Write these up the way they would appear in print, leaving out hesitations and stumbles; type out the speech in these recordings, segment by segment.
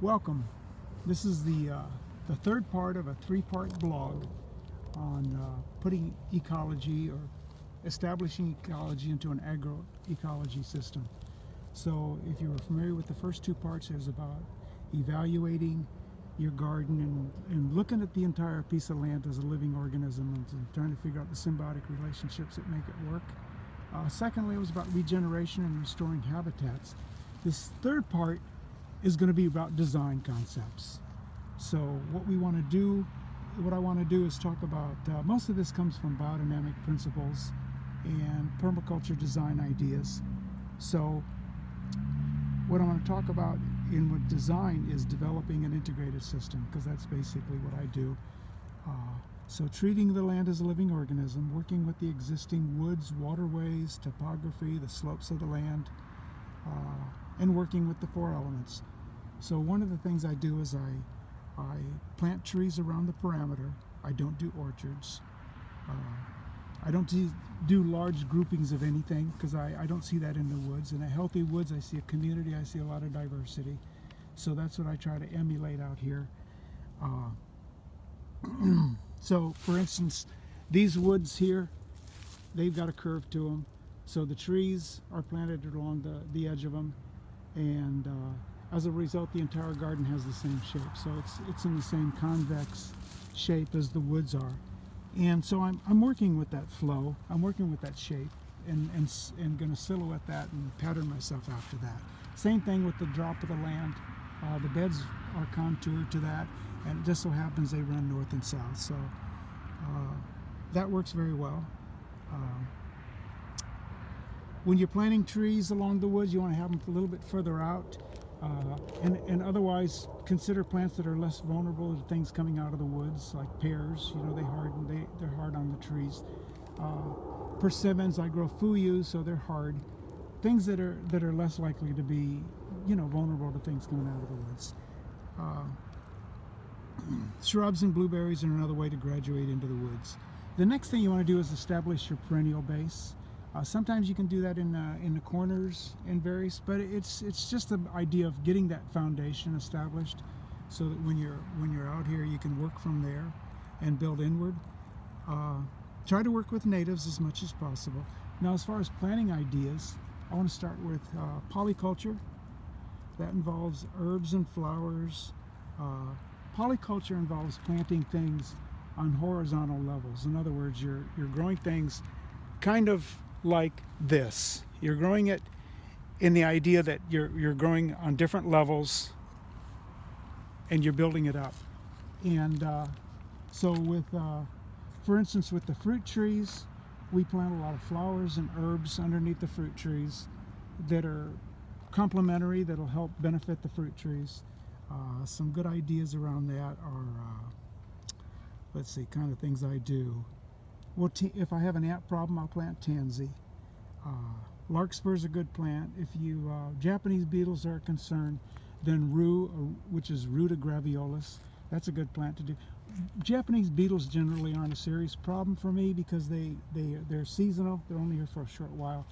Welcome. This is the third part of a three-part blog on putting ecology or establishing ecology into an agroecology system. So if you were familiar with the first two parts, it was about evaluating your garden and looking at the entire piece of land as a living organism and trying to figure out the symbiotic relationships that make it work. Secondly, it was about regeneration and restoring habitats. This third part is going to be about design concepts. So what I want to do is talk about, most of this comes from biodynamic principles and permaculture design ideas. So what I want to talk about with design is developing an integrated system, because that's basically what I do. So treating the land as a living organism, working with the existing woods, waterways, topography, the slopes of the land, and working with the four elements. So one of the things I do is I plant trees around the perimeter. I don't do orchards. I don't do large groupings of anything, because I don't see that in the woods. In a healthy woods, I see a community, I see a lot of diversity. So that's what I try to emulate out here. So for instance, these woods here, they've got a curve to them. So the trees are planted along the edge of them, and as a result, the entire garden has the same shape. So it's in the same convex shape as the woods are. And so I'm working with that flow. I'm working with that shape and going to silhouette that and pattern myself after that. Same thing with the drop of the land. The beds are contoured to that, and it just so happens they run north and south. So that works very well. When you're planting trees along the woods, you want to have them a little bit further out. And otherwise, consider plants that are less vulnerable to things coming out of the woods, like pears. You know, they're hard on the trees. Persimmons, I grow fuyus, so they're hard. Things that are less likely to be, vulnerable to things coming out of the woods. Shrubs and blueberries are another way to graduate into the woods. The next thing you want to do is establish your perennial base. Sometimes you can do that in the corners and various, but it's just the idea of getting that foundation established, so that when you're out here, you can work from there and build inward. Try to work with natives as much as possible. Now, as far as planting ideas, I want to start with polyculture. That involves herbs and flowers. Polyculture involves planting things on horizontal levels. In other words, you're growing things kind of like this. You're growing it in the idea that you're growing on different levels and you're building it up. And so with, for instance, with the fruit trees, we plant a lot of flowers and herbs underneath the fruit trees that are complementary, that'll help benefit the fruit trees. Some good ideas around that are, let's see, kind of things I do. Well, if I have an ant problem, I'll plant tansy. Larkspur is a good plant. If Japanese beetles are concerned, then rue, which is Ruta graveolus, that's a good plant to do. Japanese beetles generally aren't a serious problem for me, because they're seasonal. They're only here for a short while.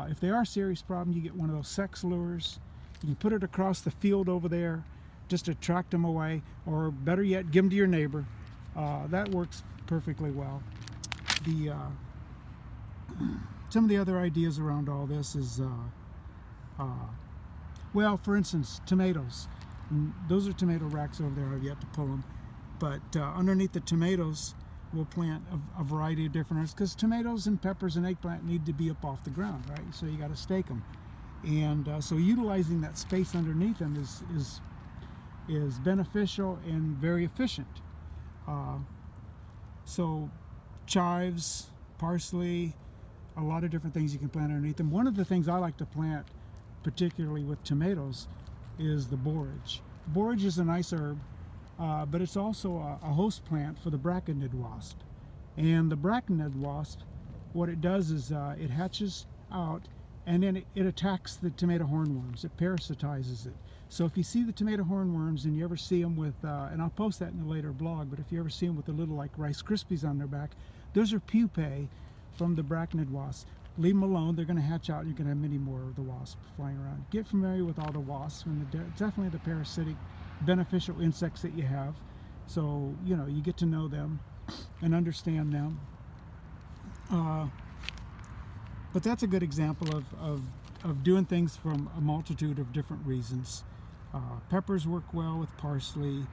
If they are a serious problem, you get one of those sex lures. You can put it across the field over there just to attract them away, or better yet, give them to your neighbor. That works perfectly well. Some of the other ideas around all this is, well, for instance, tomatoes. And those are tomato racks over there. I've yet to pull them. But underneath the tomatoes, we'll plant a variety of different herbs, because tomatoes and peppers and eggplant need to be up off the ground, right? So you got to stake them. And so utilizing that space underneath them is beneficial and very efficient. So chives, parsley, a lot of different things you can plant underneath them. One of the things I like to plant, particularly with tomatoes, is the borage. Borage is a nice herb, but it's also a host plant for the braconid wasp. And the braconid wasp, what it does is it hatches out, and then it attacks the tomato hornworms. It parasitizes it. So if you see the tomato hornworms and you ever see them with, and I'll post that in a later blog, but if you ever see them with the little like Rice Krispies on their back, those are pupae from the braconid wasp. leave them alone. They're going to hatch out and you're going to have many more of the wasps flying around. Get familiar with all the wasps and definitely the parasitic beneficial insects that you have. So, you know, you get to know them and understand them. But that's a good example of doing things from a multitude of different reasons. Peppers work well with parsley,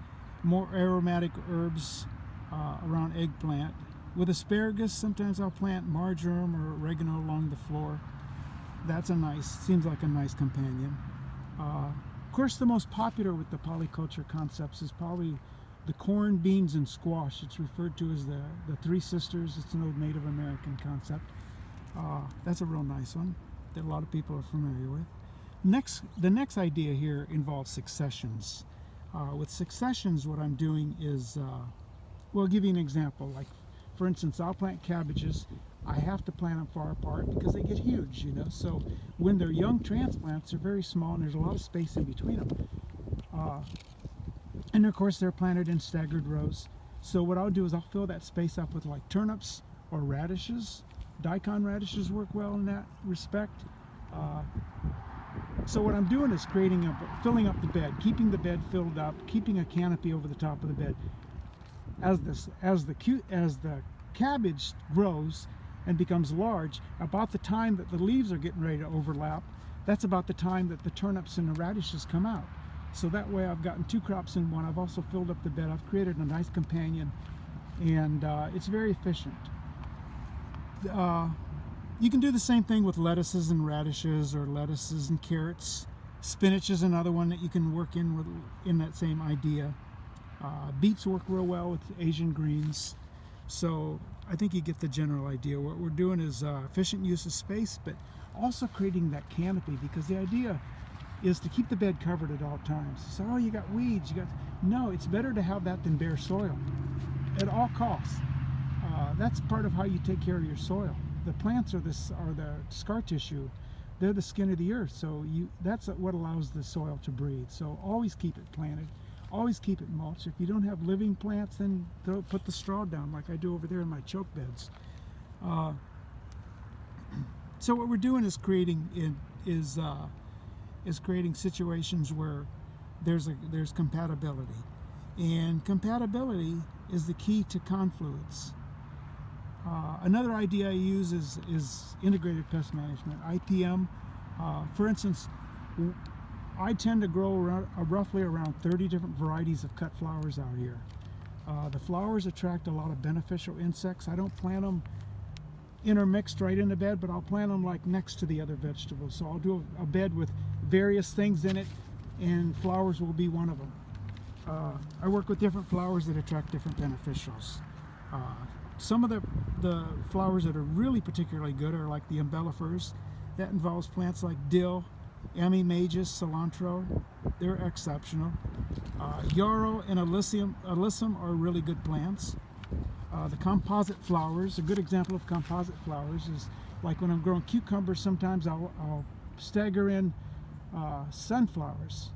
more aromatic herbs around eggplant. With asparagus, sometimes I'll plant marjoram or oregano along the floor. That's seems like a nice companion. Of course, the most popular with the polyculture concepts is probably the corn, beans, and squash. It's referred to as the Three Sisters. It's an old Native American concept. That's a real nice one that a lot of people are familiar with. The next idea here involves successions. With successions, what I'm doing is, well, I'll give you an example. Like, for instance, I'll plant cabbages. I have to plant them far apart because they get huge, you know. So when they're young transplants, they're very small and there's a lot of space in between them. And of course, they're planted in staggered rows. So what I'll do is I'll fill that space up with like turnips or radishes. Daikon radishes work well in that respect. So what I'm doing is filling up the bed, keeping the bed filled up, keeping a canopy over the top of the bed. As the cabbage grows and becomes large, about the time that the leaves are getting ready to overlap, that's about the time that the turnips and the radishes come out. So that way I've gotten two crops in one. I've also filled up the bed. I've created a nice companion, and it's very efficient. You can do the same thing with lettuces and radishes, or lettuces and carrots. Spinach is another one that you can work in that same idea. Beets work real well with Asian greens. So I think you get the general idea. What we're doing is efficient use of space, but also creating that canopy, because the idea is to keep the bed covered at all times. So, oh, you got weeds, no, it's better to have that than bare soil at all costs. That's part of how you take care of your soil. The plants are the scar tissue. They're the skin of the earth. So that's what allows the soil to breathe. So always keep it planted. Always keep it mulched. If you don't have living plants, then put the straw down like I do over there in my choke beds. So what we're doing is creating situations where there's compatibility, and compatibility is the key to confluence. Another idea I use is integrated pest management, IPM. For instance, I tend to grow roughly around 30 different varieties of cut flowers out here. The flowers attract a lot of beneficial insects. I don't plant them intermixed right in the bed, but I'll plant them like next to the other vegetables. So I'll do a bed with various things in it, and flowers will be one of them. I work with different flowers that attract different beneficials. Some of the flowers that are really particularly good are like the umbellifers. That involves plants like dill, Amimagus, cilantro. They're exceptional. Yarrow and alyssum are really good plants. The composite flowers, a good example of composite flowers is like when I'm growing cucumbers, sometimes I'll stagger in sunflowers,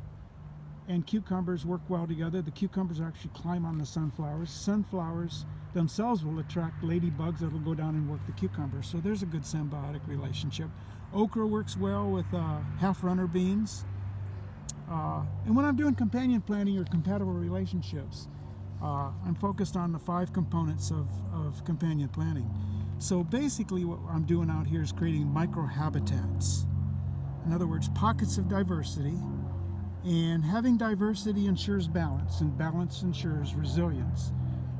and cucumbers work well together. The cucumbers actually climb on the sunflowers. Sunflowers themselves will attract ladybugs that will go down and work the cucumbers. So there's a good symbiotic relationship. Okra works well with half-runner beans. And when I'm doing companion planting or compatible relationships, I'm focused on the 5 components of companion planting. So basically what I'm doing out here is creating microhabitats. In other words, pockets of diversity. And having diversity ensures balance, and balance ensures resilience.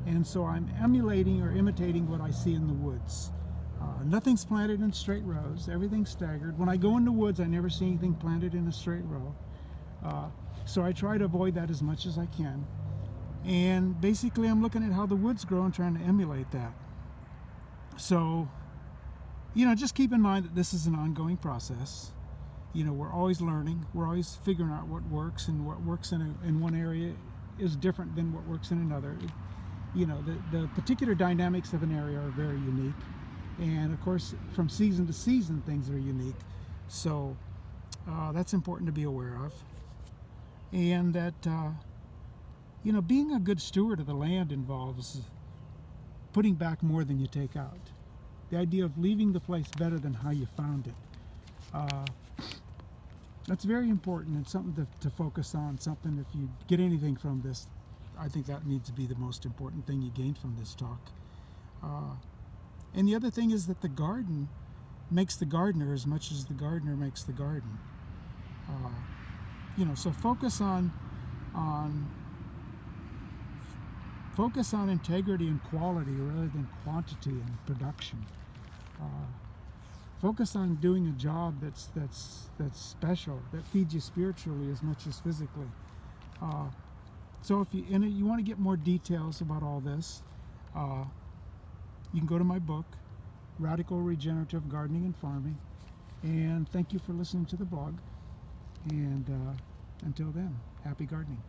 And so I'm emulating or imitating what I see in the woods. Nothing's planted in straight rows, everything's staggered. When I go in the woods, I never see anything planted in a straight row. So I try to avoid that as much as I can. And basically I'm looking at how the woods grow and trying to emulate that. So, you know, just keep in mind that this is an ongoing process. You know, we're always learning, we're always figuring out what works, and what works in one area is different than what works in another. You know, the particular dynamics of an area are very unique, and of course from season to season things are unique. So that's important to be aware of, and that you know, being a good steward of the land involves putting back more than you take out. the idea of leaving the place better than how you found it. That's very important and something to focus on. Something, if you get anything from this, I think that needs to be the most important thing you gain from this talk. And the other thing is that the garden makes the gardener as much as the gardener makes the garden. So focus on integrity and quality rather than quantity and production. Focus on doing a job that's special, that feeds you spiritually as much as physically. So if you want to get more details about all this, you can go to my book, Radical Regenerative Gardening and Farming. And thank you for listening to the blog. And until then, happy gardening.